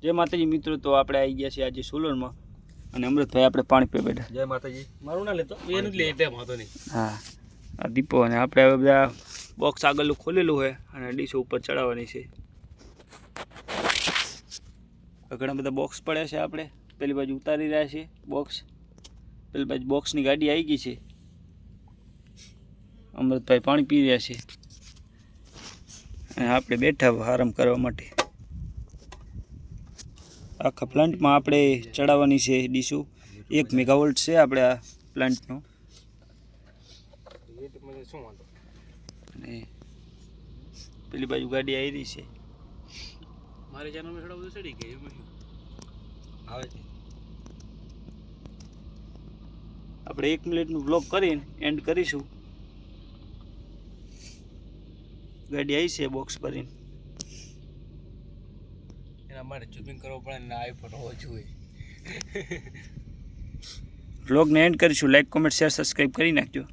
જય માતાજી મિત્રો, તો આપણે આવી ગયા છીએ આજે સોલરમાં અને અમૃતભાઈ આપણે પાણી પીવા બેઠા. જય માતાજી. મારું ના લેતો એનું જ લે એટલે વાંધો નહીં. હા, આ દીપો અને આપણે હવે બધા બોક્સ આગળનું ખોલેલું હોય અને ડીશો ઉપર ચડાવવાની છે. ઘણા બધા બોક્સ પડ્યા છે. આપણે પેલી બાજુ ઉતારી રહ્યા છીએ બોક્સ. પેલી બાજુ બોક્સની ગાડી આવી ગઈ છે. અમૃતભાઈ પાણી પી રહ્યા છે અને આપણે બેઠા આરામ કરવા માટે. આખા પ્લાન્ટમાં આપણે ચડાવવાની છે ડીશો. 1 મેગાવોલ્ટ છે આપણે આ પ્લાન્ટનો. અને પેલી બાજુ ગાડી આવી રહી છે. મારે ચેનલમાં થોડા બધું ચડી ગયું આવે છે. આપણે 1 મિનિટનું બ્લોગ કરીને એન્ડ કરીશું. ગાડી આવી છે બોક્સ ભરીને. એના માટે ઝૂમિંગ કરવો પડે ને આઈફોન હોવો જોઈએ. બ્લોગને એન્ડ કરીશું. લાઈક, કોમેન્ટ, શેર, સબસ્ક્રાઈબ કરી નાખજો.